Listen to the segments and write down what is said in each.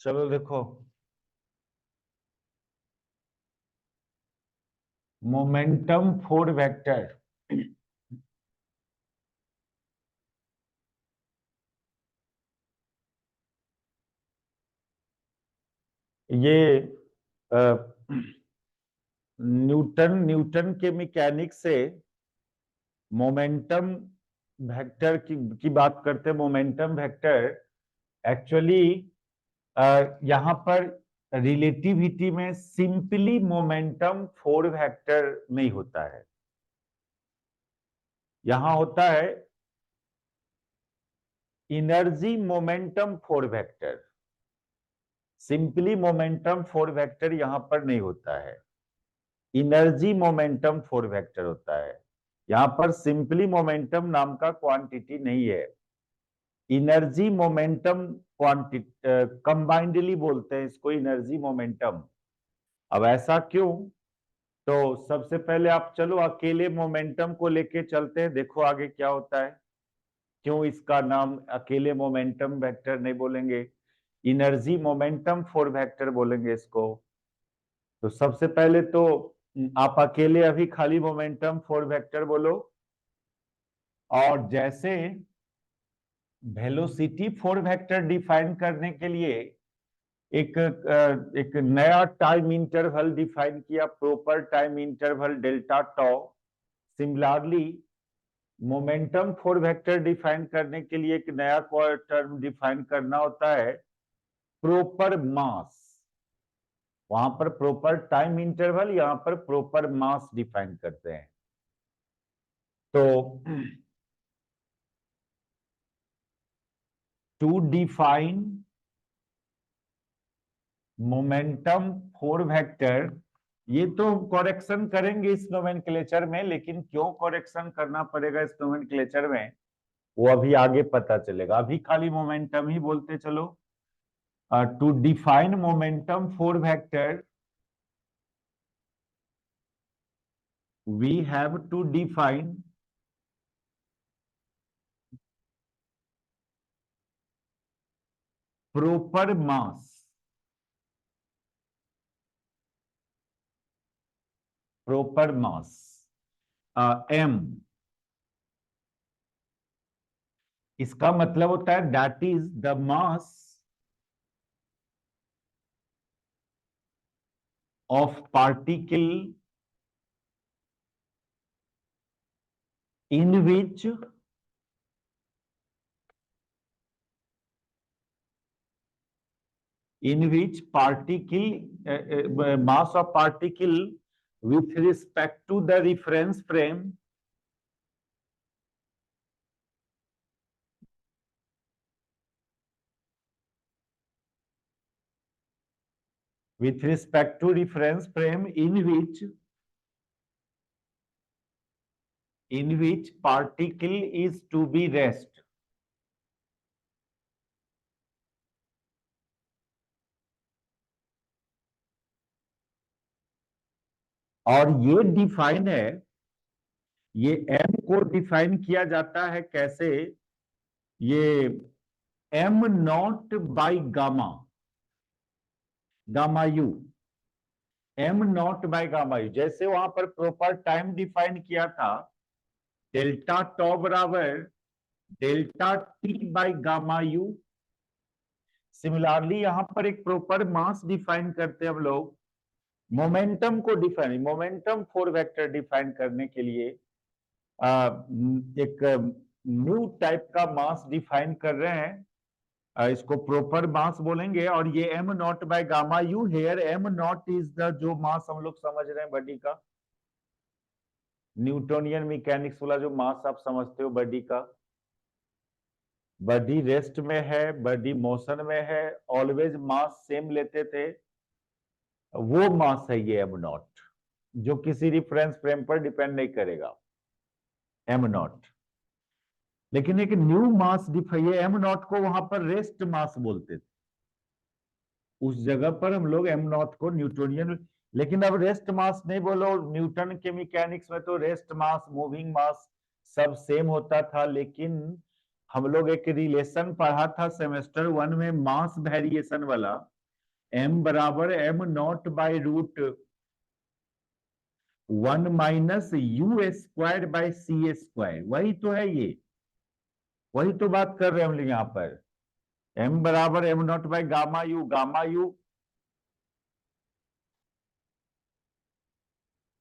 चलो देखो, momentum four vector. ये न्यूटन न्यूटन के मैकेनिक्स से मोमेंटम वेक्टर की बात करते हैं। मोमेंटम वेक्टर एक्चुअली यहाँ पर रिलेटिविटी में सिंपली मोमेंटम फोर वेक्टर नहीं होता है। यहां होता है energy momentum four vector. Simply momentum four vector यहां पर नहीं होता है, इनर्जी मोमेंटम फोर वेक्टर होता है। यहां पर सिंपली मोमेंटम नाम का क्वांटिटी नहीं है, इनर्जी मोमेंटम क्वांटिटी, कंबाइंडली बोलते हैं इसको इनर्जी मोमेंटम। अब ऐसा क्यों? तो सबसे पहले आप चलो अकेले मोमेंटम को लेके चलते हैं, देखो आगे क्या होता है। क्यों इसका नाम अकेले मोमेंटम वेक्टर नहीं बोलेंगे, इनर्जी मोमेंटम फोर वेक्टर बोलेंगे इसको। तो सबसे पहले तो आप अकेले अभी खाली मोमेंटम फोर वेक्टर बोलो, और जैसे वेलोसिटी फोर वेक्टर डिफाइन करने के लिए एक नया टाइम इंटरवल डिफाइन किया, proper time interval delta tau. Similarly momentum four vector define करने के लिए एक नया टर्म डिफाइन करना होता है, प्रॉपर मास। वहां पर प्रॉपर टाइम इंटरवल, यहां पर प्रॉपर मास डिफाइन करते हैं। तो to define momentum four vector, ये तो करेक्शन करेंगे इस नोमेनक्लेचर में, लेकिन क्यों करेक्शन करना पड़ेगा इस नोमेनक्लेचर में वो अभी आगे पता चलेगा। अभी खाली मोमेंटम ही बोलते चलो। To define momentum four vector we have to define proper mass, proper mass m। इसका मतलब होता है that is the mass of particle in which particle mass of particle with respect to the reference frame with respect to reference frame in which particle is to be rest। और ये define है, ये m को define किया जाता है कैसे? ये m naught by gamma, gamma you, m naught by gamma you. जैसे वहां पर प्रॉपर टाइम डिफाइन किया था, डेल्टा टॉ बराबर delta T by gamma you. Similarly यहां पर एक प्रॉपर मास डिफाइन करते हैं हम लोग। मोमेंटम को define, momentum four vector define करने के लिए एक न्यू टाइप का मास डिफाइन कर रहे हैं, इसको प्रॉपर मास बोलेंगे। और ये m not by gamma u, here m naught is the जो मास हम लोग समझ रहे हैं बॉडी का, न्यूटोनियन मैकेनिक्स वाला जो मास आप समझते हो बॉडी का। बॉडी रेस्ट में है, बॉडी मोशन में है, ऑलवेज मास सेम लेते थे, वो मास है ये एम नॉट, जो किसी रिफरेंस फ्रेम पर डिपेंड नहीं करेगा, एम नॉट। लेकिन एक new mass define, am not को वहां पर रेस्ट मास बोलते थे, उस जगह पर हम लोग एम नॉट को न्यूटोनियन। लेकिन अब रेस्ट मास नहीं बोलो, न्यूटन के मैकेनिक्स में तो रेस्ट मास मूविंग मास सब सेम होता था। लेकिन हम लोग एक रिलेशन पढ़ा था सेमेस्टर वन में, मास वेरिएशन वाला, m बराबर m naught by root 1 minus you square by C square, वही तो है ये, वही तो बात कर रहे हैं हम लोग यहां पर। m बराबर m naught by gamma you, gamma you,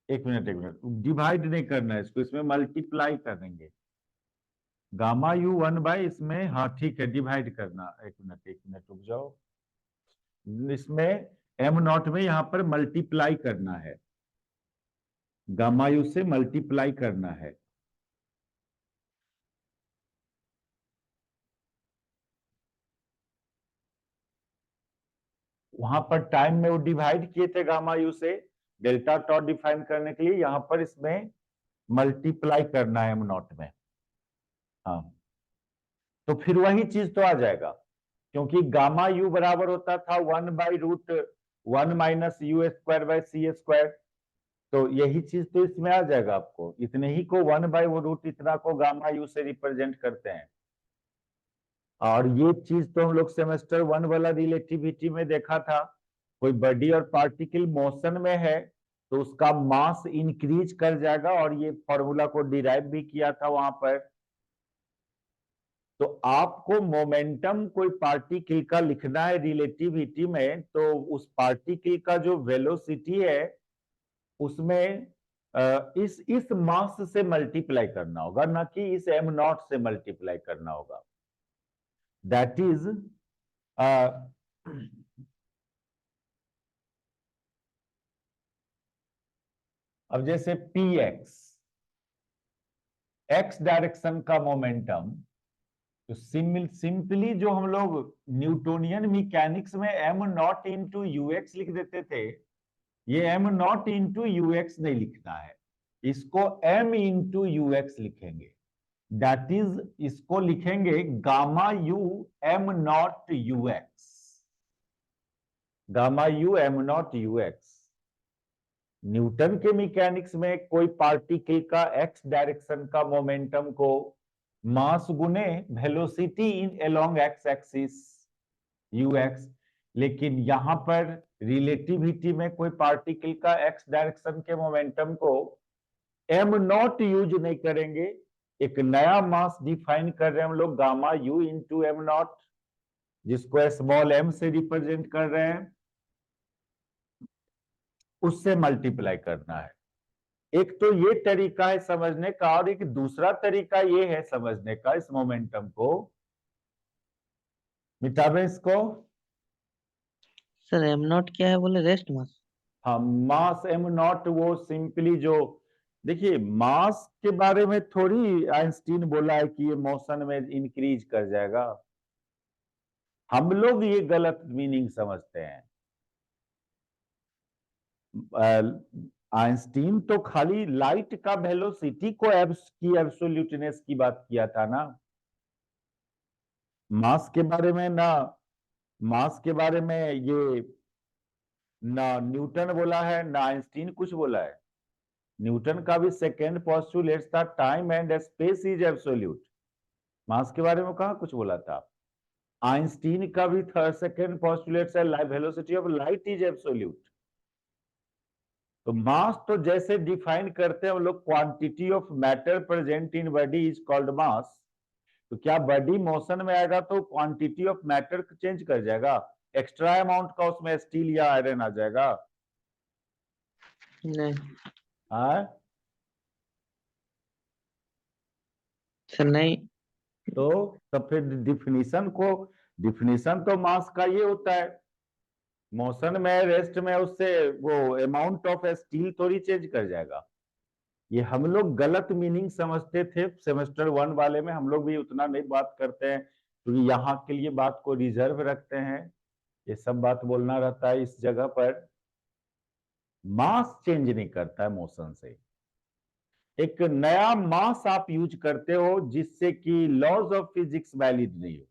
एक मिनट डिवाइड नहीं करना है इसको, इसमें मल्टीप्लाई करेंगे। गामा यू 1 बाई इसमें, हाँ ठीक है, डिवाइड करना। एक मिनट रुक जाओ, इसमें एम नॉट में यहां पर मल्टीप्लाई करना है, गामा यू से मल्टीप्लाई करना है। वहां पर टाइम में वो डिवाइड किए थे गामा यू से डेल्टा टॉट डिफाइन करने के लिए, यहां पर इसमें मल्टीप्लाई करना है एम नॉट में। हाँ, तो फिर वही चीज तो आ जाएगा, क्योंकि गामा यू बराबर होता था 1 by root 1 minus you square by C square, तो यही चीज तो इसमें आ जाएगा आपको, इतने ही को 1 बाई वो रूट इतना को गामा यू से रिप्रेजेंट करते हैं। और ये चीज तो हम लोग सेमेस्टर 1 वाला रिलेटिविटी में देखा था, कोई बॉडी और पार्टिकल मोशन में है तो उसका मास इंक्रीज कर जाएगा, और ये फॉर्मूला को डिराइव भी किया था वहां पर। तो आपको मोमेंटम कोई पार्टिकल का लिखना है रिलेटिविटी में, तो उस पार्टिकल का जो वेलोसिटी है उसमें इस मास से मल्टीप्लाई करना होगा, ना कि इस एम नॉट से मल्टीप्लाई करना होगा। दैट इज अब जैसे पी एक्स डायरेक्शन का मोमेंटम, तो सिंपली जो हम लोग न्यूटोनियन मैकेनिक्स में M naught into you x लिख देते थे, ये m naught into you x नहीं लिखना है, इसको एम इंटू यू एक्स लिखेंगे। दैट इज, इसको लिखेंगे gamma you am not you x, gamma you am not you x. Newton के मैकेनिक्स में कोई पार्टिकल का एक्स डायरेक्शन का मोमेंटम को मास गुने velocity in along x axis you x, लेकिन यहां पर रिलेटिविटी में कोई पार्टिकल का एक्स डायरेक्शन के मोमेंटम को एम नॉट यूज नहीं करेंगे, एक नया मास डिफाइन कर रहे हैं हम लोग, gamma u into am not, जिसको स्मॉल एम से रिप्रेजेंट कर रहे हैं, उससे मल्टीप्लाई करना है। एक तो ये तरीका है समझने का, और एक दूसरा तरीका ये है समझने का, इस मोमेंटम को मिटावे इसको। सर एम नॉट क्या है बोले, रेस्ट मास? हाँ, मास एम नॉट, वो सिंपली जो, देखिए मास के बारे में थोड़ी आइंस्टीन बोला है कि ये मोशन में इंक्रीज कर जाएगा, हम लोग ये गलत मीनिंग समझते हैं। आइंस्टीन तो खाली लाइट का वेलोसिटी को की एब्सोल्यूटनेस की बात किया था ना, मास के बारे में ना, मास के बारे में ये ना न्यूटन बोला है ना आइंस्टीन कुछ बोला है। न्यूटन का भी सेकेंड पोस्टुलेट था time and space is absolute, mass के बारे में कहा कुछ बोला था। आइंस्टीन का भी थर्ड सेकेंड पोस्टुलेट है velocity of light is absolute. तो मास तो जैसे डिफाइन करते हैं हम लोग, quantity of matter present in body is called मास, तो क्या बॉडी मोशन में आएगा तो क्वांटिटी ऑफ मैटर चेंज कर जाएगा, एक्स्ट्रा अमाउंट का उसमें स्टील या आयरन आ जाएगा? नहीं हाँ सर, नहीं। तो फिर डिफिनीशन तो मास का ये होता है, मोशन में रेस्ट में उससे वो अमाउंट ऑफ स्टील थोड़ी चेंज कर जाएगा। ये हम लोग गलत मीनिंग समझते थे सेमेस्टर 1 वाले में, हम लोग भी उतना नहीं बात करते हैं, क्योंकि यहाँ के लिए बात को रिजर्व रखते हैं, ये सब बात बोलना रहता है इस जगह पर। मास चेंज नहीं करता है मोशन से, एक नया मास आप यूज करते हो जिससे कि लॉज ऑफ फिजिक्स वैलिड नहीं हो।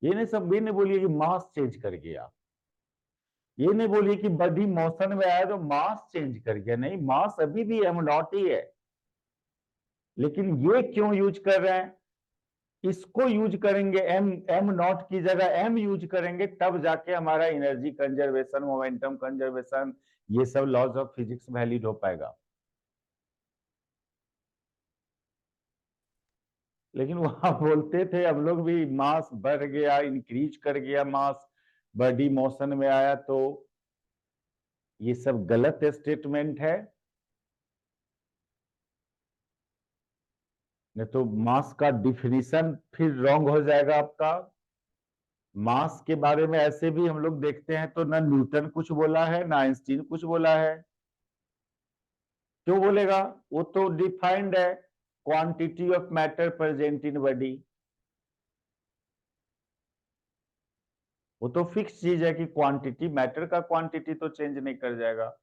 ये नहीं, सब ये नहीं बोलिए कि मास चेंज कर गया, ये नहीं बोलिए कि बॉडी मोशन में आया तो मास चेंज कर गया, नहीं, मास अभी भी एम नॉट ही है। लेकिन ये क्यों यूज कर रहे हैं? इसको यूज करेंगे, एम एम नॉट की जगह एम यूज करेंगे, तब जाके हमारा एनर्जी कंजर्वेशन, मोमेंटम कंजर्वेशन, ये सब लॉज ऑफ फिजिक्स वैलिड हो पाएगा। लेकिन वहां बोलते थे हम लोग भी, मास बढ़ गया, इंक्रीज कर गया मास, बॉडी मोशन में आया, तो ये सब गलत स्टेटमेंट है। नहीं तो मास का डिफिनीशन फिर रॉन्ग हो जाएगा आपका। मास के बारे में ऐसे भी हम लोग देखते हैं तो ना न्यूटन कुछ बोला है ना आइंस्टीन कुछ बोला है। क्यों बोलेगा? वो तो डिफाइंड है, quantity of matter present in body. वो तो फिक्स चीज है कि क्वांटिटी, मैटर का क्वांटिटी तो चेंज नहीं कर जाएगा।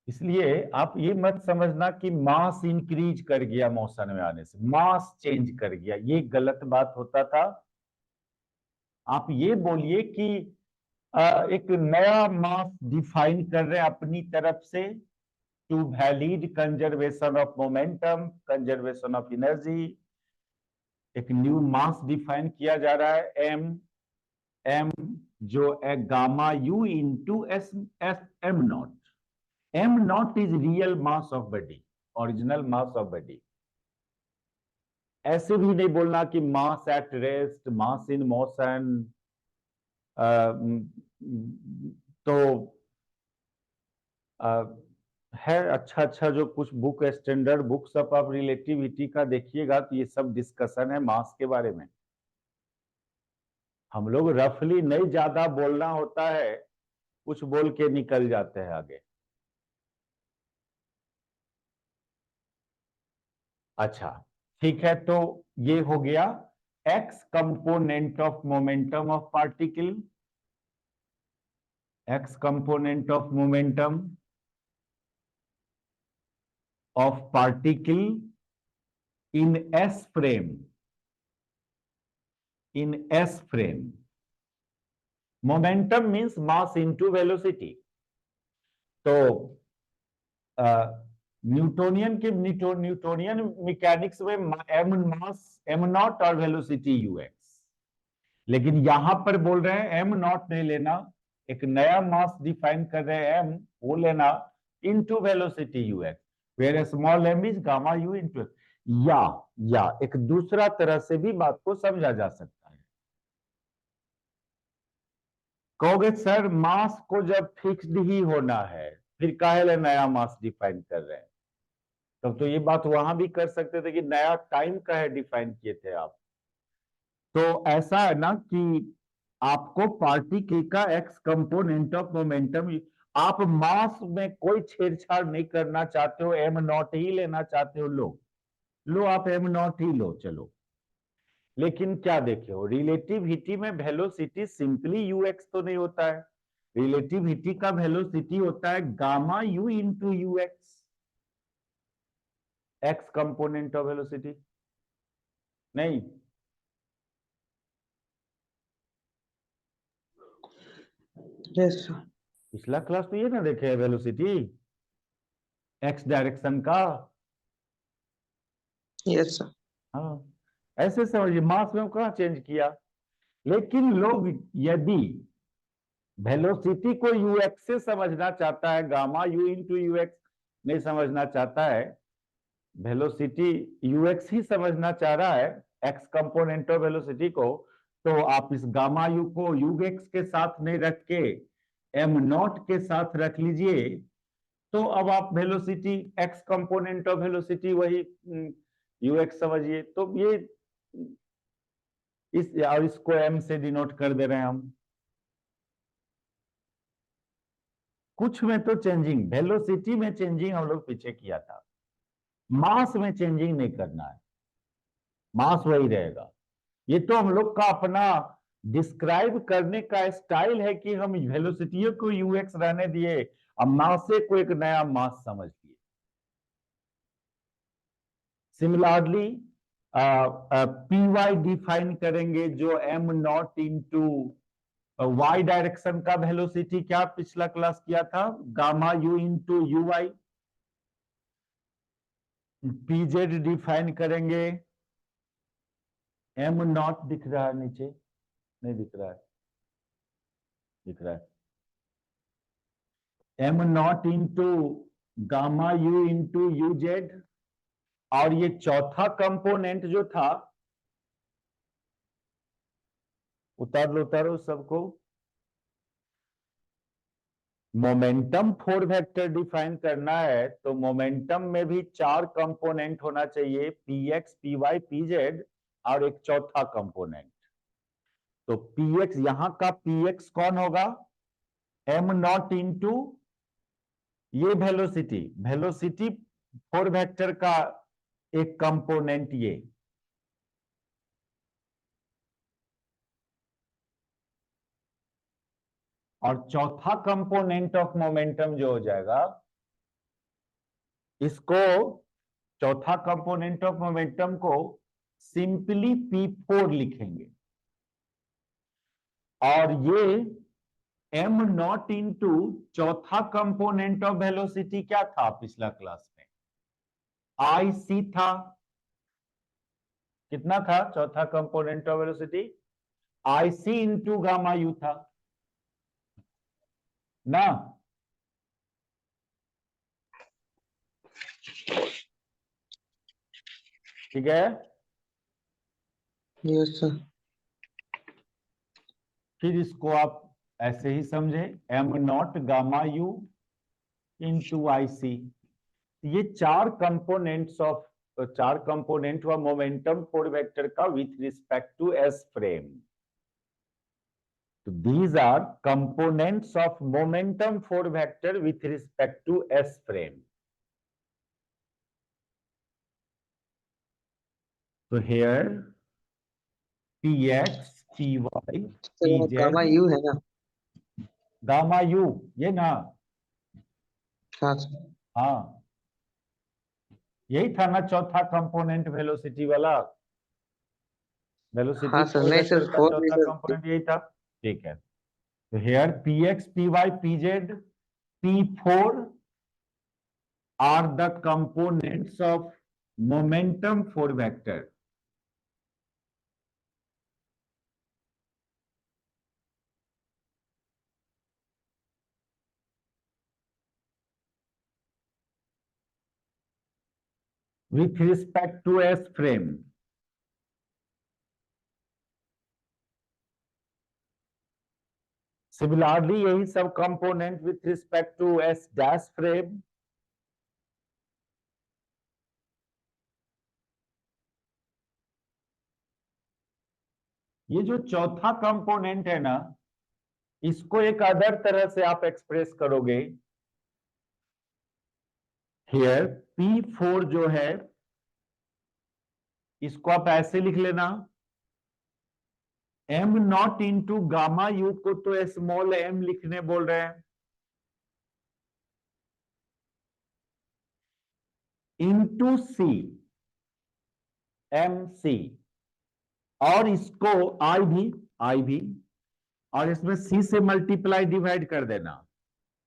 इसलिए आप ये मत समझना कि मास इंक्रीज कर गया मोशन में आने से, मास चेंज कर गया, ये गलत बात होता था। आप ये बोलिए कि एक नया मास डिफाइन कर रहे हैं अपनी तरफ से, to valid conservation of momentum, conservation of energy. एक न्यू मास डिफाइन किया जा रहा है, एम। एम जो है gamma u into s s m naught. M naught is real mass of body, original mass of body. ऐसे भी नहीं बोलना कि mass at rest, mass in motion. तो है अच्छा अच्छा जो कुछ book, standard books of relativity का देखिएगा तो ये सब डिस्कशन है मास के बारे में। हम लोग रफली नहीं ज्यादा बोलना होता है, कुछ बोल के निकल जाते हैं आगे। अच्छा ठीक है, तो ये हो गया x component of momentum of particle, x component of momentum of particle in S frame, in S frame. Momentum means mass into velocity. तो न्यूटोनियन के न्यूटोनियन मैकेनिक्स में एम मास एम नॉट और वेलोसिटी यू एक्स। लेकिन यहां पर बोल रहे हैं एम नॉट नहीं लेना, एक नया मास डिफाइन कर रहे हैं, एम वो लेना into velocity u x, where small m is gamma u into. या एक दूसरा तरह से भी बात को समझा जा सकता है। कहोगे सर मास को जब फिक्स्ड ही होना है फिर काहे नया मास डिफाइन कर रहे हैं? तब तो ये बात वहां भी कर सकते थे कि नया टाइम का है डिफाइन किए थे आप। तो ऐसा है ना कि आपको पार्टिकल का एक्स कंपोनेंट ऑफ मोमेंटम, आप मास में कोई छेड़छाड़ नहीं करना चाहते हो, एम नॉट ही लेना चाहते हो, लो आप एम नॉट ही लो चलो। लेकिन क्या देखे हो, रिलेटिविटी में वेलोसिटी सिंपली यू एक्स तो नहीं होता है, रिलेटिविटी का वेलोसिटी होता है gamma u into you x, x component of velocity. नहीं, यस सर। पिछला क्लास तो ये ना देखे वेलोसिटी एक्स डायरेक्शन का। Yes sir. हाँ, ऐसे समझिए, मास में कहाँ चेंज किया। लेकिन लोग यदि वेलोसिटी को यू एक्स से समझना चाहता है, gamma u into you x नहीं समझना चाहता है, वेलोसिटी यू एक्स ही समझना चाह रहा है, एक्स कंपोनेंट ऑफ वेलोसिटी को, तो आप इस गामा यू को यू एक्स के साथ नहीं रख के एम नॉट के साथ रख लीजिए। तो अब आप velocity x component of velocity वही यू एक्स समझिए। तो ये इस और इसको एम से डिनोट कर दे रहे हैं हम। कुछ में तो चेंजिंग, वेलोसिटी में चेंजिंग हम लोग पीछे किया था, मास में चेंजिंग नहीं करना है, मास वही रहेगा। ये तो हम लोग का अपना डिस्क्राइब करने का स्टाइल है कि हम वेलोसिटी को यू एक्स रहने दिए और मासे को एक नया मास समझ लिए। सिमिलरली पी वाई डिफाइन करेंगे जो m naught into y direction का वेलोसिटी क्या पिछला क्लास किया था, gamma u into u y. P z define करेंगे, एम नॉट दिख रहा है नीचे, नहीं दिख रहा है, दिख रहा है, M naught into gamma u into you Z. और ये चौथा कंपोनेंट जो था, उतारो उतारो सबको, मोमेंटम फोर वेक्टर डिफाइन करना है तो मोमेंटम में भी चार कंपोनेंट होना चाहिए, p x p y p z और एक चौथा कंपोनेंट। तो पी एक्स, यहां का पी एक्स कौन होगा, एम नॉट इंटू ये वेलोसिटी, वेलोसिटी फोर वेक्टर का एक कंपोनेंट ये, और चौथा कंपोनेंट ऑफ मोमेंटम जो हो जाएगा, इसको चौथा कंपोनेंट ऑफ मोमेंटम को सिंपली P4 लिखेंगे। और ये m नॉट इंटू चौथा कंपोनेंट ऑफ वेलोसिटी क्या था पिछला क्लास में, IC था। कितना था चौथा component of velocity, IC into gamma you था ना। ठीक है, Yes, sir. फिर इसको आप ऐसे ही समझे, m not gamma u into IC। ये चार कंपोनेंट हुआ मोमेंटम फोर वेक्टर का with respect to s frame. तो these are components of momentum four vector with respect to S frame. So here Px, Py, तो वो gamma Pz, you है ना? Gamma U, ये ना, हाँ सर। हाँ यही था ना चौथा कंपोनेंट वेलोसिटी वाला, वेलोसिटी हाँ सर, फोर नहीं वेक्टर सर, का फोर चौथा मीटर। कंपोनेंट यही था। ठीक है, तो here Px, Py, Pz, P4 are the components of momentum four vector. With respect to S frame. Similarly, यही सब component with respect to s dash frame. ये जो चौथा कंपोनेंट है ना, इसको एक अदर तरह से आप एक्सप्रेस करोगे। हियर P4 जो है, इसको आप ऐसे लिख लेना, m not into gamma you को तो स्मॉल m लिखने बोल रहे हैं, इंटू सी, एम सी, और इसको आई भी, और इसमें सी से मल्टीप्लाई डिवाइड कर देना,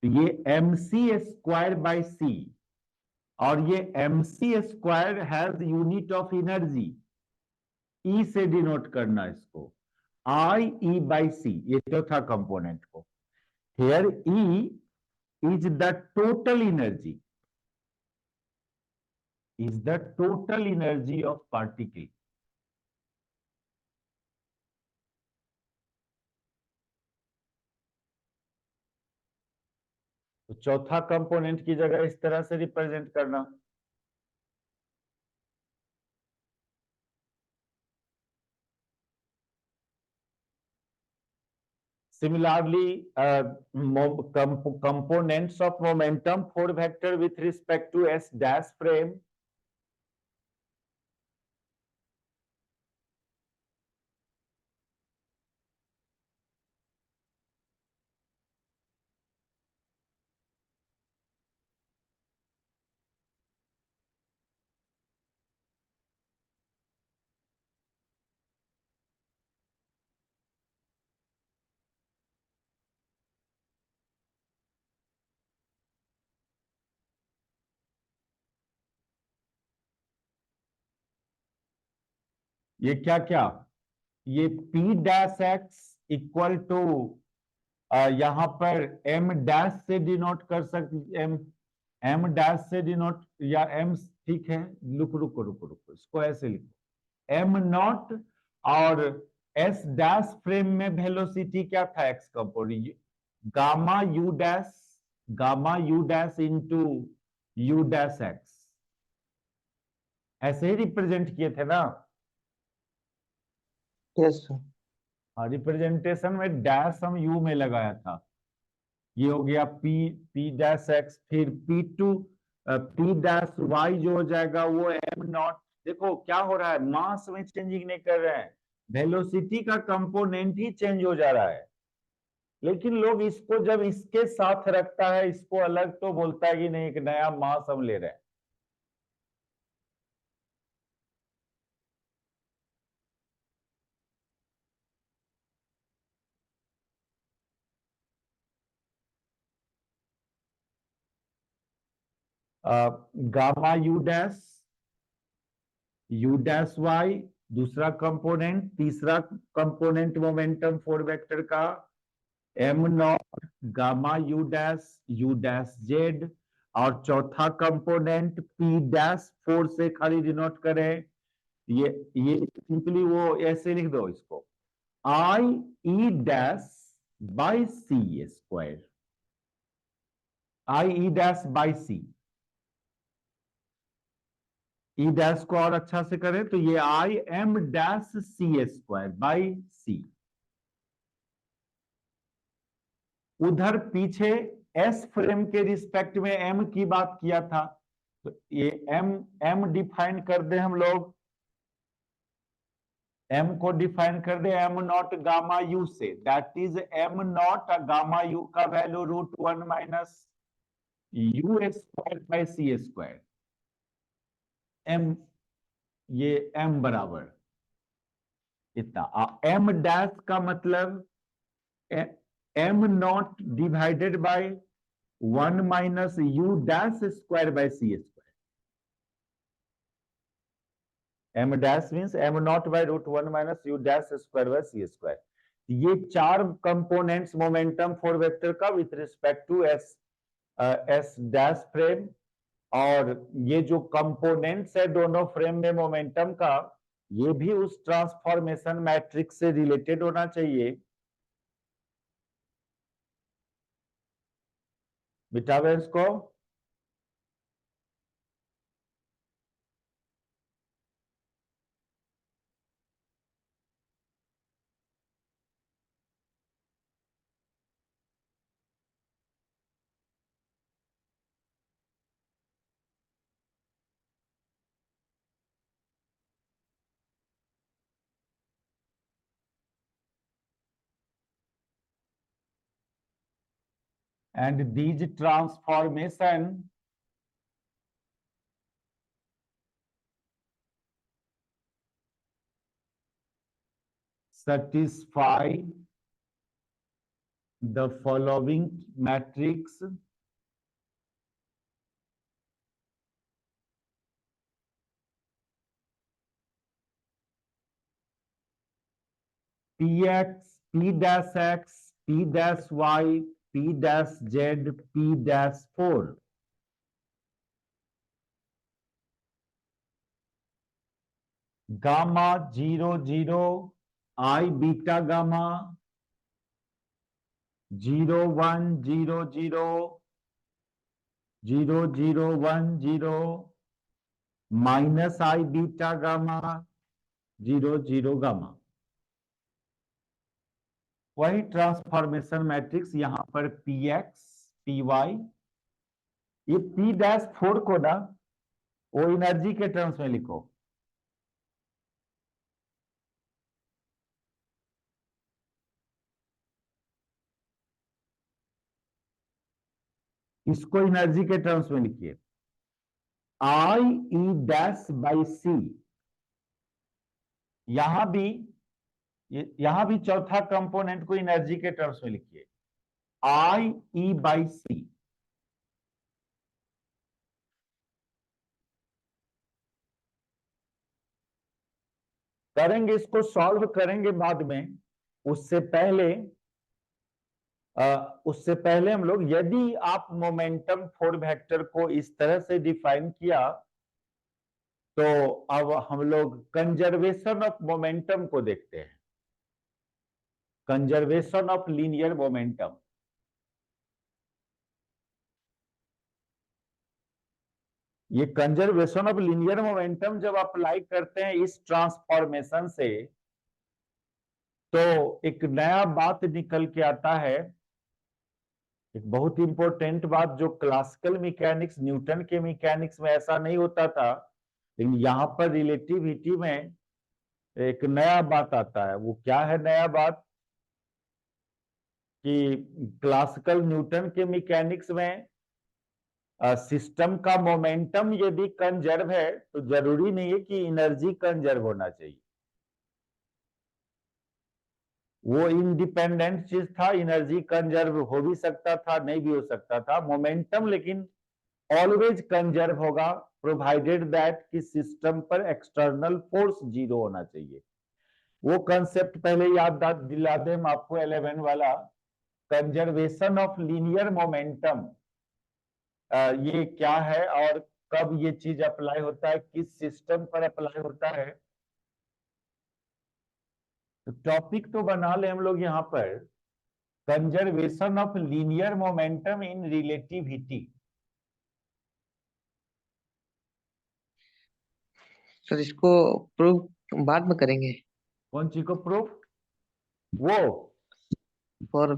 तो ये M C square by C, और ये M C square has unit of energy, E से डिनोट करना इसको, आई ई बाई सी, ये चौथा कंपोनेंट को। Here E is the total energy, is the total energy of particle. तो चौथा कंपोनेंट की जगह इस तरह से रिप्रेजेंट करना। Similarly, components of momentum four vector with respect to S dash frame. ये क्या क्या, ये P dash x equal to, यहां पर M डैश से डिनोट कर सकते, M डैश से डिनोट, या M, ठीक है, रुको रुको रुको रुको, इसको ऐसे लिखो, M नॉट, और S डैश फ्रेम में वेलोसिटी क्या था, x component, gamma you dash, gamma you dash into you dash x, ऐसे ही रिप्रेजेंट किए थे ना। Yes sir. हाँ, रिप्रेजेंटेशन में डैश हम यू में लगाया था, ये हो गया पी डैश एक्स, फिर पी डैश वाई जो हो जाएगा वो एम नॉट। देखो क्या हो रहा है, मास में चेंजिंग नहीं कर रहे हैं, वेलोसिटी का कंपोनेंट ही चेंज हो जा रहा है, लेकिन लोग इसको जब इसके साथ रखता है, इसको अलग, तो बोलता है कि नहीं, एक नया मास हम ले रहे हैं। गामा यू डैश वाई दूसरा कंपोनेंट, तीसरा कंपोनेंट मोमेंटम फोर वेक्टर का am not gamma you dash Z, और चौथा कंपोनेंट पी डैश फोर से खाली डिनोट करें, ये सिंपली वो ऐसे लिख दो इसको, I E dash by C square, I E dash by C, E dash को और अच्छा से करें तो ये I M dash C square by C. उधर पीछे एस फ्रेम के रिस्पेक्ट में एम की बात किया था, तो ये एम डिफाइन कर दे हम लोग, एम को डिफाइन कर दे एम नॉट गामा यू से, that is M not gamma U का value √1 minus you square by C square, M, ये एम बराबर इतना, एम डैश का मतलब M not divided by 1 minus U dash square by C square, M dash means M not by √1 minus U dash square by C square. ये चार components momentum four vector का with respect to s dash frame, और ये जो components है दोनों frame में momentum का, ये भी उस ट्रांसफॉर्मेशन मैट्रिक्स से रिलेटेड होना चाहिए। मिटावे इसको, and these transformation satisfy the following matrix px, p dash x, p dash y, p dash z, p dash 4, gamma 0 0, I beta gamma 0 1 0 0 0 0 1 0, minus I beta gamma 0 0 gamma, वही transformation matrix यहां पर P x p Y, ये P dash 4 को ना वो energy के terms में लिखो, इसको एनर्जी के टर्म्स में लिखिए, आई ई डैश बाई सी, यहां भी चौथा कंपोनेंट को एनर्जी के टर्म्स में लिखिए, आई ई बाई सी, करेंगे, इसको सॉल्व करेंगे बाद में। उससे पहले हम लोग, यदि आप मोमेंटम फोर वेक्टर को इस तरह से डिफाइन किया, तो अब हम लोग कंजर्वेशन ऑफ मोमेंटम को देखते हैं। Conservation of linear momentum. ये कंजर्वेशन ऑफ लीनियर मोमेंटम जब अप्लाई करते हैं इस ट्रांसफॉर्मेशन से, तो एक नया बात निकल के आता है, एक बहुत इंपॉर्टेंट बात, जो क्लासिकल मैकेनिक्स, न्यूटन के मैकेनिक्स में ऐसा नहीं होता था, लेकिन यहाँ पर रिलेटिविटी में एक नया बात आता है। वो क्या है नया बात? कि क्लासिकल न्यूटन के मैकेनिक्स में सिस्टम का मोमेंटम यदि कंजर्व है, तो जरूरी नहीं है कि एनर्जी कंजर्व होना चाहिए। वो इंडिपेंडेंट चीज था, एनर्जी कंजर्व हो भी सकता था, नहीं भी हो सकता था। मोमेंटम लेकिन ऑलवेज कंजर्व होगा, प्रोवाइडेड दैट कि सिस्टम पर एक्सटर्नल फोर्स जीरो होना चाहिए। वो कंसेप्ट पहले याद दिला दे हम आपको, 11 वाला कंजर्वेशन ऑफ लीनियर मोमेंटम। ये क्या है और कब ये चीज अप्लाई होता है, किस सिस्टम पर अप्लाई होता है। तो टॉपिक तो बना ले हम लोग यहाँ पर, conservation of linear momentum in relativity. Sir इसको प्रूव बाद में करेंगे। कौन चीज को प्रूफ? वो फॉर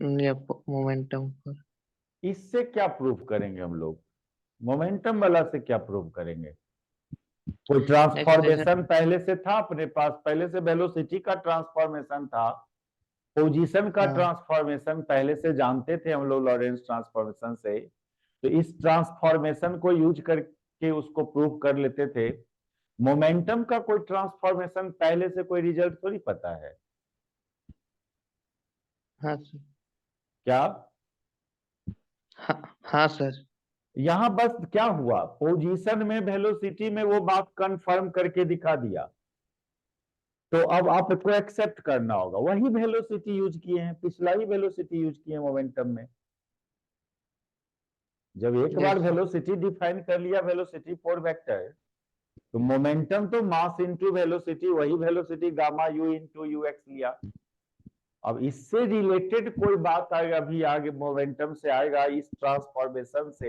मोमेंटम पर। इससे क्या प्रूफ करेंगे हम लोग? मोमेंटम वाला से क्या प्रूफ करेंगे? कोई ट्रांसफॉर्मेशन पहले से था अपने पास, पहले से वेलोसिटी का ट्रांसफॉर्मेशन था, पोजीशन का हाँ ट्रांसफॉर्मेशन पहले से जानते थे हम लोग लॉरेंस ट्रांसफॉर्मेशन से। तो इस ट्रांसफॉर्मेशन को यूज करके उसको प्रूव कर लेते थे। मोमेंटम का कोई ट्रांसफॉर्मेशन पहले से कोई रिजल्ट थोड़ी पता है हाँ सर। क्या? हाँ सर। यहां बस क्या हुआ, पोजीशन में वेलोसिटी में वो बात कंफर्म करके दिखा दिया। तो अब आपको एक्सेप्ट करना होगा, वही वेलोसिटी यूज किए हैं, पिछला ही वेलोसिटी यूज किए हैं मोमेंटम में। जब एक बार यस वेलोसिटी डिफाइन कर लिया, वेलोसिटी फोर वेक्टर, तो मोमेंटम तो मास इनटू वेलोसिटी, वही velocity gamma u into you x लिया। अब इससे रिलेटेड कोई बात आएगा, अभी आगे मोमेंटम से आएगा, इस ट्रांसफॉर्मेशन से